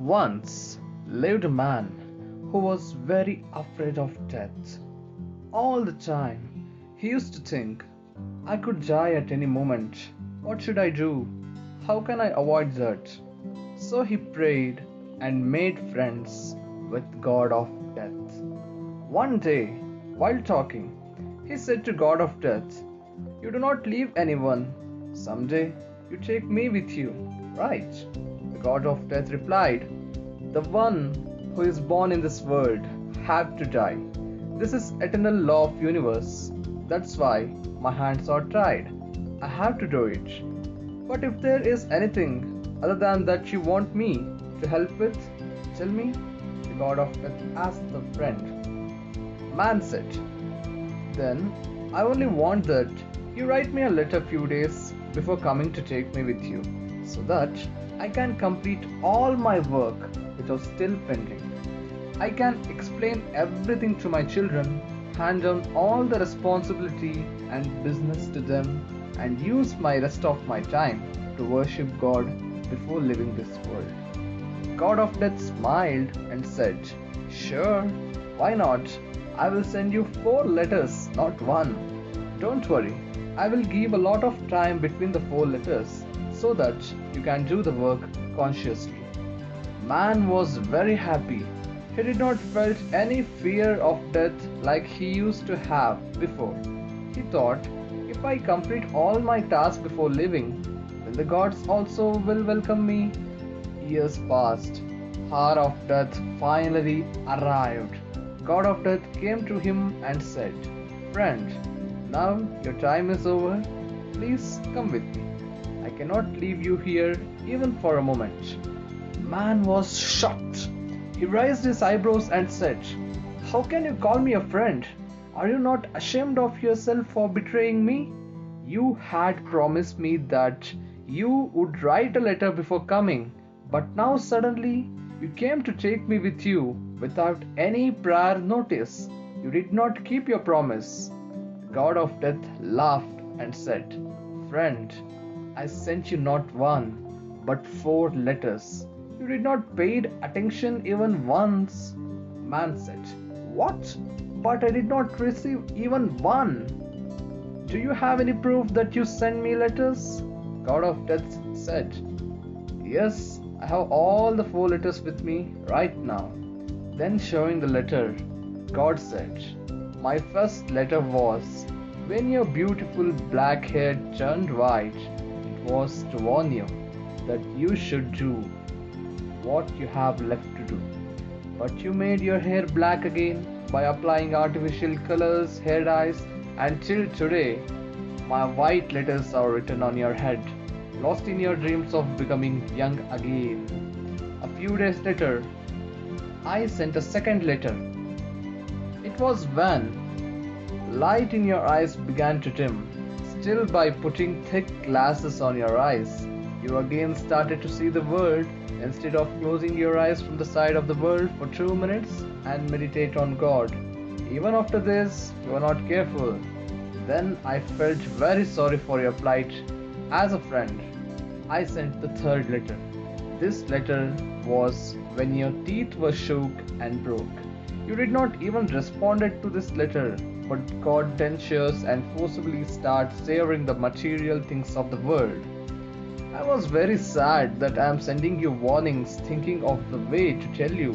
Once lived a man who was very afraid of death. All the time, he used to think, I could die at any moment. What should I do? How can I avoid that? So he prayed and made friends with God of Death. One day, while talking, he said to God of Death, You do not leave anyone. Someday you take me with you, right? The God of Death replied, The one who is born in this world have to die. This is eternal law of universe. That's why my hands are tied. I have to do it. But if there is anything other than that you want me to help with, tell me. The God of Death asked the friend. Man said, Then I only want that you write me a letter few days before coming to take me with you, so that I can complete all my work which was still pending. I can explain everything to my children, hand down all the responsibility and business to them, and use my rest of my time to worship God before leaving this world. God of Death smiled and said, Sure, why not? I will send you 4 letters, not one. Don't worry, I will give a lot of time between the 4 letters so that you can do the work consciously. Man was very happy. He did not felt any fear of death like he used to have before. He thought, if I complete all my tasks before leaving, then the gods also will welcome me. Years passed. Hour of death finally arrived. God of Death came to him and said, Friend, now your time is over. Please come with me. I cannot leave you here even for a moment. Man was shocked. He raised his eyebrows and said, How can you call me a friend? Are you not ashamed of yourself for betraying me? You had promised me that you would write a letter before coming, but now suddenly you came to take me with you without any prior notice. You did not keep your promise. The God of Death laughed and said, Friend, I sent you not one, but 4 letters. You did not pay attention even once. Man said, What? But I did not receive even one. Do you have any proof that you sent me letters? God of Death said, Yes, I have all the 4 letters with me right now. Then showing the letter, God said, My first letter was, When your beautiful black hair turned white, it was to warn you that you should do what you have left to do. But you made your hair black again by applying artificial colors, hair dyes, and till today, my white letters are written on your head, lost in your dreams of becoming young again. A few days later, I sent a second letter. It was when light in your eyes began to dim. Still, by putting thick glasses on your eyes, you again started to see the world instead of closing your eyes from the side of the world for 2 minutes and meditate on God. Even after this, you were not careful. Then I felt very sorry for your plight. As a friend, I sent the third letter. This letter was when your teeth were shook and broke. You did not even respond to this letter, but got dentures and forcibly start savoring the material things of the world. I was very sad that I am sending you warnings thinking of the way to tell you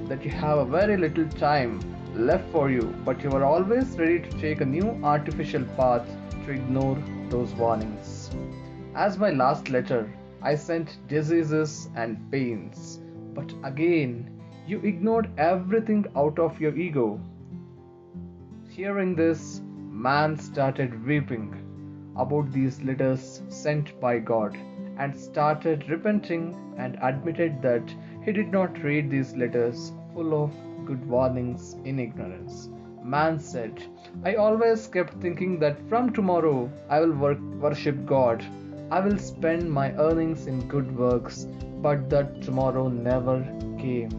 that you have a very little time left for you, but you are always ready to take a new artificial path to ignore those warnings. As my last letter, I sent diseases and pains, but again, you ignored everything out of your ego. Hearing this, man started weeping about these letters sent by God and started repenting and admitted that he did not read these letters full of good warnings in ignorance. Man said, I always kept thinking that from tomorrow I will worship God. I will spend my earnings in good works, but that tomorrow never came.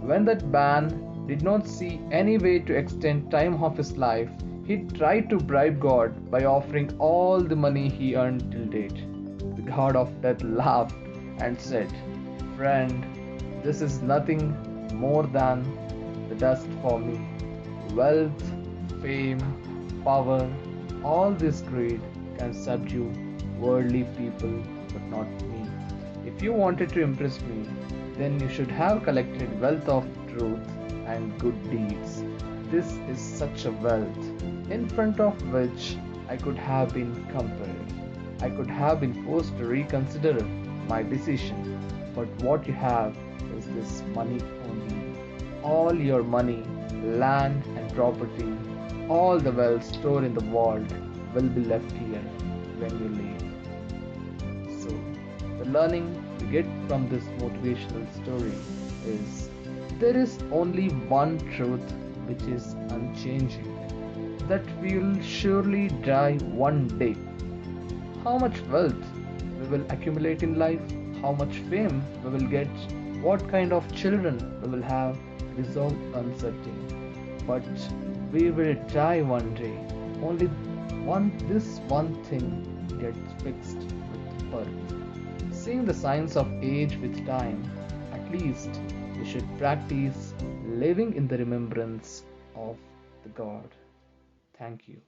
When that man did not see any way to extend time of his life, he tried to bribe God by offering all the money he earned till date. The God of Death laughed and said, Friend, This is nothing more than the dust for me. Wealth, fame, power, all this greed can subdue worldly people, but not me. If you wanted to impress me, then you should have collected wealth of truth and good deeds. This is such a wealth, in front of which I could have been compelled. I could have been forced to reconsider my decision. But what you have is this money only. All your money, land, and property, all the wealth stored in the world will be left here when you leave. So, the learning we get from this motivational story is there is only one truth which is unchanging, that we will surely die one day. How much wealth we will accumulate in life, how much fame we will get, what kind of children we will have is all uncertain. But we will die one day. Only this one thing gets fixed with birth. Seeing the signs of age with time, at least we should practice living in the remembrance of the God. Thank you.